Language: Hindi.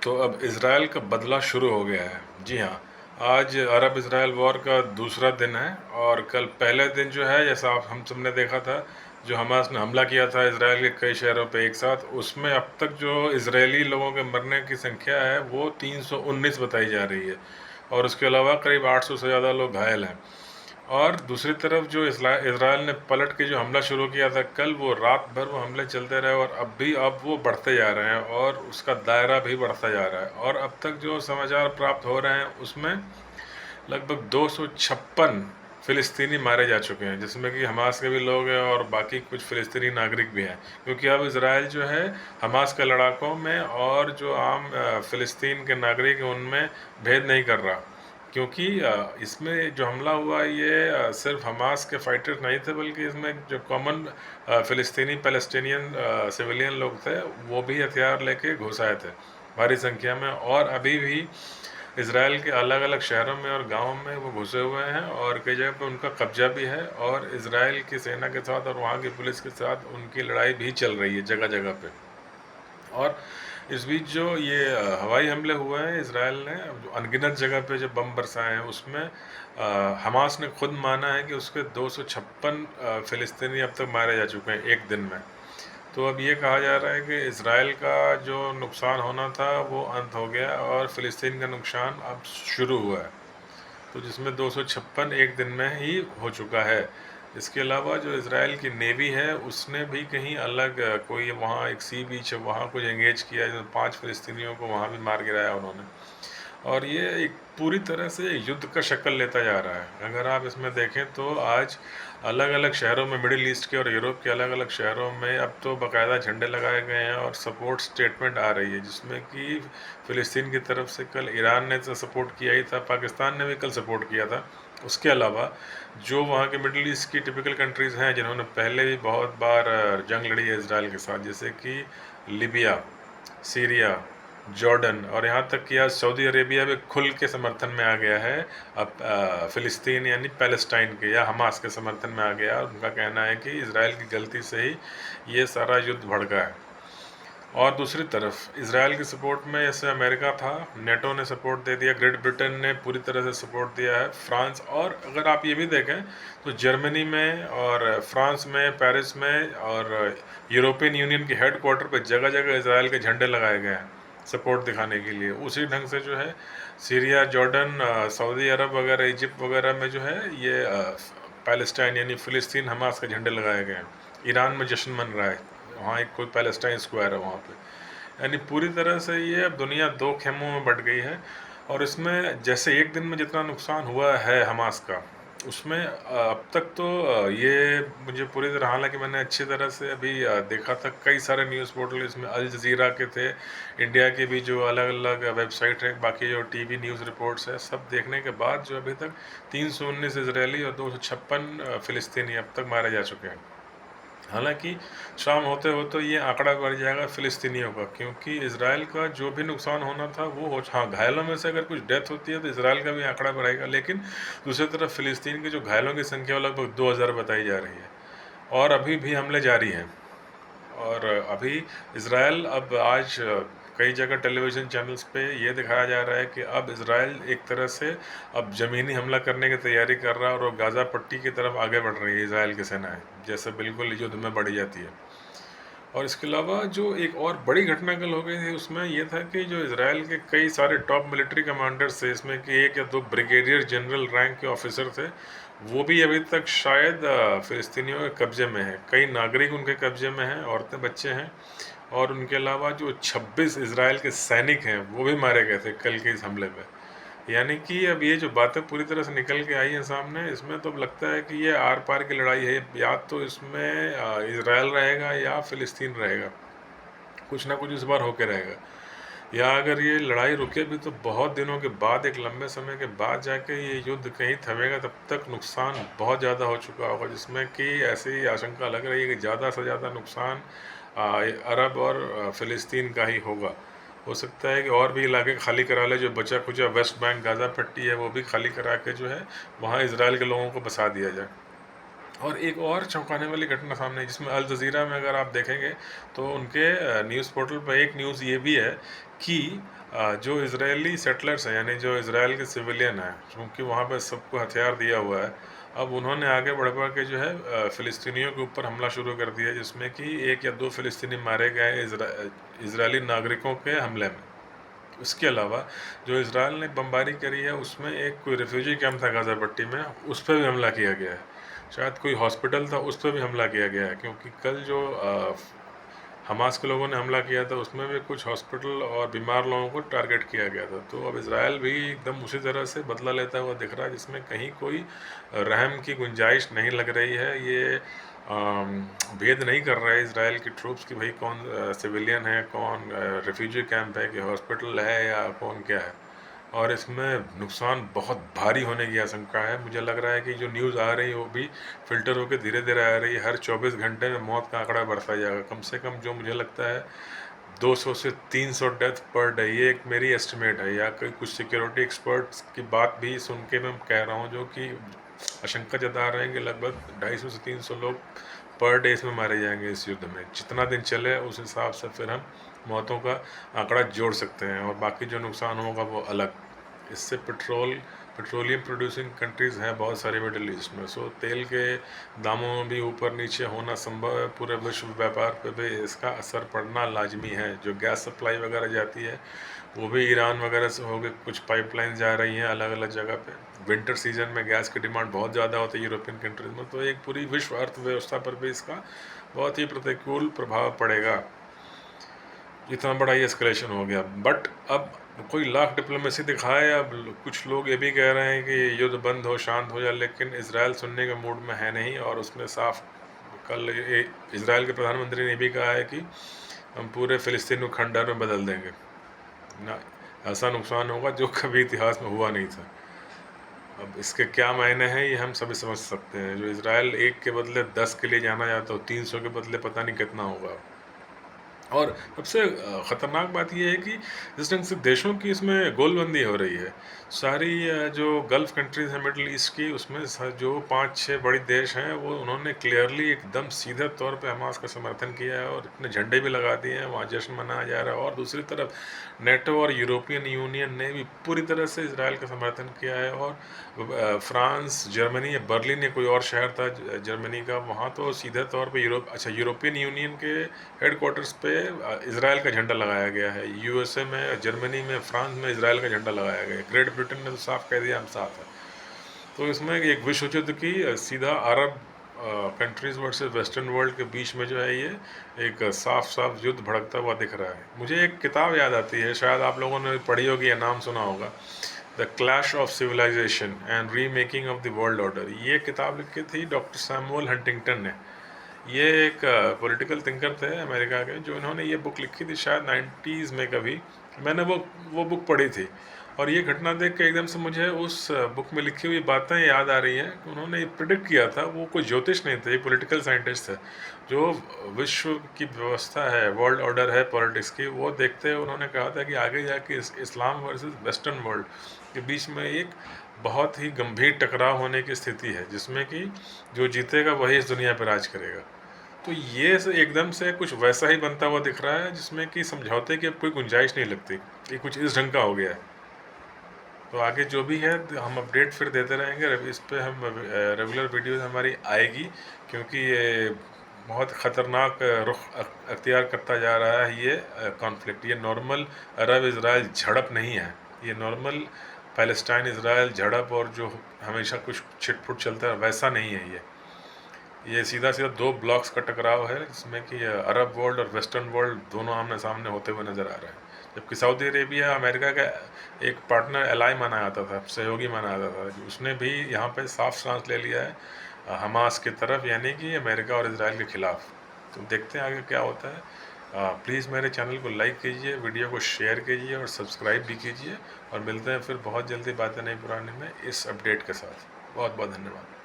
तो अब इसराइल का बदला शुरू हो गया है। जी हाँ, आज अरब इसराइल वॉर का दूसरा दिन है और कल पहले दिन जो है, जैसा आप हम सबने देखा था, जो हमास ने हमला किया था इसराइल के कई शहरों पे एक साथ, उसमें अब तक जो इजरायली लोगों के मरने की संख्या है वो 319 बताई जा रही है और उसके अलावा करीब 800 से ज़्यादा लोग घायल हैं। और दूसरी तरफ जो इसराइल ने पलट के जो हमला शुरू किया था कल, वो रात भर वो हमले चलते रहे और अब वो बढ़ते जा रहे हैं और उसका दायरा भी बढ़ता जा रहा है। और अब तक जो समाचार प्राप्त हो रहे हैं उसमें लगभग 256 फ़िलिस्तीनी मारे जा चुके हैं, जिसमें कि हमास के भी लोग हैं और बाकी कुछ फ़िलिस्तीनी नागरिक भी हैं, क्योंकि अब इसराइल जो है हमास के लड़ाकों में और जो आम फ़िलिस्तीन के नागरिक हैं उनमें भेद नहीं कर रहा। क्योंकि इसमें जो हमला हुआ ये सिर्फ हमास के फाइटर्स नहीं थे, बल्कि इसमें जो कॉमन फ़िलिस्तीनी पैलेस्टीनियन सिविलियन लोग थे वो भी हथियार लेके घुस आए थे भारी संख्या में। और अभी भी इसराइल के अलग अलग शहरों में और गांवों में वो घुसे हुए हैं और कई जगह पे उनका कब्जा भी है और इसराइल की सेना के साथ और वहाँ की पुलिस के साथ उनकी लड़ाई भी चल रही है जगह जगह पे। और इस बीच जो ये हवाई हमले हुए हैं, इसराइल ने जो अनगिनत जगह पे जो बम बरसाए हैं उसमें हमास ने खुद माना है कि उसके 256 फ़िलिस्तीनी अब तक मारे जा चुके हैं एक दिन में। तो अब ये कहा जा रहा है कि इसराइल का जो नुकसान होना था वो अंत हो गया और फ़िलिस्तीन का नुकसान अब शुरू हुआ है। तो जिसमें 256 एक दिन में ही हो चुका है। इसके अलावा जो इसराइल की नेवी है उसने भी कहीं अलग कोई वहाँ एक सी बीच है वहाँ कुछ एंगेज किया, जिसमें 5 फ़िलिस्तीनियों को वहाँ भी मार गिराया उन्होंने। और ये एक पूरी तरह से युद्ध का शक्ल लेता जा रहा है। अगर आप इसमें देखें तो आज अलग अलग शहरों में, मिडिल ईस्ट के और यूरोप के अलग अलग शहरों में अब तो बाकायदा झंडे लगाए गए हैं और सपोर्ट स्टेटमेंट आ रही है, जिसमें कि फ़िलिस्तीन की तरफ से कल ईरान ने तो सपोर्ट किया ही था, पाकिस्तान ने भी कल सपोर्ट किया था। उसके अलावा जो वहाँ के मिडिल ईस्ट की टिपिकल कंट्रीज़ हैं जिन्होंने पहले भी बहुत बार जंग लड़ी है इसराइल के साथ, जैसे कि लीबिया, सीरिया, जॉर्डन और यहाँ तक कि आज सऊदी अरेबिया भी खुल के समर्थन में आ गया है अब फ़िलिस्तीन यानी पैलेस्टाइन के या हमास के समर्थन में आ गया। उनका कहना है कि इसराइल की गलती से ही ये सारा युद्ध भड़का है। और दूसरी तरफ इसराइल की सपोर्ट में जैसे अमेरिका था, नेटो ने सपोर्ट दे दिया, ग्रेट ब्रिटेन ने पूरी तरह से सपोर्ट दिया है, फ्रांस, और अगर आप ये भी देखें तो जर्मनी में और फ्रांस में, पेरिस में और यूरोपियन यूनियन के हेड क्वार्टर पर जगह जगह इसराइल के झंडे लगाए गए हैं सपोर्ट दिखाने के लिए। उसी ढंग से जो है सीरिया, जॉर्डन, सऊदी अरब वगैरह, इजिप्ट वगैरह में जो है ये पैलेस्टाइन यानी फ़िलिस्तीन हमास के झंडे लगाए गए हैं। ईरान में जश्न मन रहा है, वहाँ एक कोई पैलेस्टाइन स्क्वायर है वहाँ पे। यानी पूरी तरह से ये अब दुनिया दो खेमों में बट गई है। और इसमें जैसे एक दिन में जितना नुकसान हुआ है हमास का, उसमें अब तक तो ये मुझे पूरी तरह, हालांकि मैंने अच्छी तरह से अभी देखा था, कई सारे न्यूज़ पोर्टल इसमें अल जज़ीरा के थे, इंडिया के भी जो अलग अलग वेबसाइट है, बाकी जो टीवी न्यूज़ रिपोर्ट्स है, सब देखने के बाद जो अभी तक 319 इसराइली और 256 फ़िलिस्तीनी अब तक मारे जा चुके हैं। हालांकि शाम होते होते ये आंकड़ा बढ़ जाएगा फ़िलिस्तीनियों का, क्योंकि इसराइल का जो भी नुकसान होना था वो हो, हाँ घायलों में से अगर कुछ डेथ होती है तो इसराइल का भी आंकड़ा बढ़ेगा, लेकिन दूसरी तरफ फ़िलिस्तीन के जो घायलों की संख्या वो लगभग 2000 बताई जा रही है और अभी भी हमले जारी हैं। और अभी इसराइल अब आज कई जगह टेलीविज़न चैनल्स पे ये दिखाया जा रहा है कि अब इसराइल एक तरह से अब ज़मीनी हमला करने की तैयारी कर रहा है और वो गाज़ा पट्टी की तरफ आगे बढ़ रही है इसराइल की सेनाएं, जैसे बिल्कुल युद्ध में बढ़ी जाती है। और इसके अलावा जो एक और बड़ी घटना कल हो गई थी उसमें यह था कि जो इसराइल के कई सारे टॉप मिलिट्री कमांडर्स थे, इसमें कि 1 या 2 ब्रिगेडियर जनरल रैंक के ऑफिसर थे, वो भी अभी तक शायद फ़िलिस्तीनियों के कब्ज़े में हैं। कई नागरिक उनके कब्ज़े में हैं, औरतें, बच्चे हैं। और उनके अलावा जो 26 इसराइल के सैनिक हैं वो भी मारे गए थे कल के इस हमले में। यानी कि अब ये जो बातें पूरी तरह से निकल के आई हैं सामने, इसमें तो अब लगता है कि ये आर पार की लड़ाई है, या तो इसमें इसराइल रहेगा या फ़िलिस्तीन रहेगा, कुछ ना कुछ इस बार होके रहेगा। या अगर ये लड़ाई रुके भी तो बहुत दिनों के बाद, एक लंबे समय के बाद जाके ये युद्ध कहीं थमेगा, तब तक नुकसान बहुत ज़्यादा हो चुका होगा, जिसमें कि ऐसी आशंका लग रही है कि ज़्यादा से ज़्यादा नुकसान अरब और फ़िलिस्तीन का ही होगा। हो सकता है कि और भी इलाके खाली करा ले, जो बचा खुचा वेस्ट बैंक, गाज़ा पट्टी है, वो भी खाली करा के जो है वहाँ इसराइल के लोगों को बसा दिया जाए। और एक और चौंकाने वाली घटना सामने आई, जिसमें अल जज़ीरा में अगर आप देखेंगे तो उनके न्यूज़ पोर्टल पर एक न्यूज़ ये भी है कि जो इजरायली सेटलर्स हैं, यानी जो इसराइल के सिविलियन हैं, क्योंकि वहाँ पे सबको हथियार दिया हुआ है, अब उन्होंने आगे बढ़ बढ़ के जो है फ़िलिस्तीनियों के ऊपर हमला शुरू कर दिया, जिसमें कि 1 या 2 फ़िलिस्तीनी मारे गए इजरायली नागरिकों के हमले में। उसके अलावा जो इसराइल ने बमबारी करी है, उसमें एक कोई रेफ्यूजी कैंप था गाज़ा पट्टी में, उस पर भी हमला किया गया है। शायद कोई हॉस्पिटल था, उस पर भी हमला किया गया है, क्योंकि कल जो हमास के लोगों ने हमला किया था, उसमें भी कुछ हॉस्पिटल और बीमार लोगों को टारगेट किया गया था। तो अब इसराइल भी एकदम उसी तरह से बदला लेता हुआ दिख रहा है, जिसमें कहीं कोई रहम की गुंजाइश नहीं लग रही है। ये भेद नहीं कर रहा है इसराइल की ट्रूप्स कि भाई कौन सिविलियन है, कौन रेफ्यूजी कैंप है, कि हॉस्पिटल है, या कौन क्या है। और इसमें नुकसान बहुत भारी होने की आशंका है। मुझे लग रहा है कि जो न्यूज़ आ रही है वो भी फ़िल्टर होकर धीरे धीरे आ रही है। हर 24 घंटे में मौत का आंकड़ा बढ़ता जाएगा। कम से कम जो मुझे लगता है 200 से 300 डेथ पर डे, ये एक मेरी एस्टिमेट है, या कोई कुछ सिक्योरिटी एक्सपर्ट्स की बात भी सुन के मैं कह रहा हूँ, जो कि आशंका जता रहे हैं कि लगभग 250 से 300 लोग पर डे इसमें मारे जाएंगे इस युद्ध में। जितना दिन चले उस हिसाब से फिर हम मौतों का आंकड़ा जोड़ सकते हैं, और बाकी जो नुकसान होगा वो अलग। इससे पेट्रोलियम प्रोड्यूसिंग कंट्रीज़ हैं बहुत सारे मिडिल ईस्ट में, सो तेल के दामों में भी ऊपर नीचे होना संभव है। पूरे विश्व व्यापार पे भी इसका असर पड़ना लाजमी है। जो गैस सप्लाई वगैरह जाती है वो भी ईरान वगैरह से होकर कुछ पाइपलाइन जा रही हैं अलग अलग जगह पे। विंटर सीजन में गैस की डिमांड बहुत ज़्यादा होती है यूरोपियन कंट्रीज़ में, तो एक पूरी विश्व अर्थव्यवस्था पर भी इसका बहुत ही प्रतिकूल प्रभाव पड़ेगा। इतना बड़ा ये एस्केलेशन हो गया। बट अब कोई लाख डिप्लोमेसी दिखाए, अब कुछ लोग ये भी कह रहे हैं कि युद्ध बंद हो, शांत हो जाए, लेकिन इसराइल सुनने के मूड में है नहीं। और उसने साफ कल इसराइल के प्रधानमंत्री ने भी कहा है कि हम पूरे फ़िलिस्तीन को खंडहर में बदल देंगे ना, ऐसा नुकसान होगा जो कभी इतिहास में हुआ नहीं था। अब इसके क्या मायने हैं ये हम सभी समझ सकते हैं। जो इसराइल 1 के बदले 10 के लिए जाना जाता हो, 300 के बदले पता नहीं कितना होगा। और सबसे ख़तरनाक बात यह है कि जिस ढंग से देशों की इसमें गोलबंदी हो रही है, सारी जो गल्फ़ कंट्रीज़ हैं मिडल ईस्ट की, उसमें जो 5-6 बड़े देश हैं, वो उन्होंने क्लियरली एकदम सीधे तौर पे हमास का समर्थन किया है, और अपने झंडे भी लगा दिए हैं, वहाँ जश्न मनाया जा रहा है। और दूसरी तरफ नेटो और यूरोपियन यूनियन ने भी पूरी तरह से इसराइल का समर्थन किया है। और फ्रांस, जर्मनी या बर्लिन या कोई और शहर था जर्मनी का, वहाँ तो सीधे तौर पे यूरोपियन यूनियन के हेडक्वार्टर्स पे इसराइल का झंडा लगाया गया है। यूएसए में, जर्मनी में, फ्रांस में इसराइल का झंडा लगाया गया है। ग्रेट ब्रिटेन ने तो साफ कह दिया हम साथ हैं। तो इसमें एक विश्व युद्ध की सीधा अरब कंट्रीज़ वर्सेस वेस्टर्न वर्ल्ड के बीच में जो है ये एक साफ साफ युद्ध भड़कता हुआ दिख रहा है। मुझे एक किताब याद आती है, शायद आप लोगों ने पढ़ी होगी या नाम सुना होगा, the clash of civilization and remaking of the world order. ये किताब लिखी थी डॉक्टर सैमुअल हंटिंगटन ने। ये एक पॉलिटिकल थिंकर थे अमेरिका के, जो इन्होंने ये बुक लिखी थी शायद 90s में कभी। मैंने वो बुक पढ़ी थी, और ये घटना देख के एकदम से मुझे उस बुक में लिखी हुई बातें याद आ रही हैं। उन्होंने ये प्रिडिक्ट किया था, वो कोई ज्योतिष नहीं थे, पॉलिटिकल साइंटिस्ट थे, जो विश्व की व्यवस्था है, वर्ल्ड ऑर्डर है पॉलिटिक्स की, वो देखते हुए उन्होंने कहा था कि आगे जाके इस्लाम वर्सेस वेस्टर्न वर्ल्ड के बीच में एक बहुत ही गंभीर टकराव होने की स्थिति है, जिसमें कि जो जीतेगा वही इस दुनिया पर राज करेगा। तो ये एकदम से कुछ वैसा ही बनता हुआ दिख रहा है, जिसमें कि समझौते की अब कोई गुंजाइश नहीं लगती। ये कुछ इस ढंग का हो गया है। तो आगे जो भी है हम अपडेट फिर देते रहेंगे। इस पे हम रेगुलर वीडियोस हमारी आएगी, क्योंकि ये बहुत ख़तरनाक रुख अख्तियार करता जा रहा है ये कॉन्फ्लिक्ट। ये नॉर्मल अरब इसराइल झड़प नहीं है, ये नॉर्मल पैलेस्टाइन इसराइल झड़प और जो हमेशा कुछ छिटपुट चलता है वैसा नहीं है। ये सीधा सीधा दो ब्लॉक्स का टकराव है, जिसमें कि अरब वर्ल्ड और वेस्टर्न वर्ल्ड दोनों आमने सामने होते हुए नज़र आ रहा है। जबकि सऊदी अरेबिया अमेरिका का एक पार्टनर एलाई माना जाता था, सहयोगी माना जाता था, उसने भी यहाँ पे साफ स्टांस ले लिया है हमास की तरफ, यानी कि अमेरिका और इजराइल के ख़िलाफ़। तो देखते हैं आगे क्या होता है। प्लीज़ मेरे चैनल को लाइक कीजिए, वीडियो को शेयर कीजिए और सब्सक्राइब भी कीजिए। और मिलते हैं फिर बहुत जल्दी बातें नई पुराने में इस अपडेट के साथ। बहुत बहुत धन्यवाद।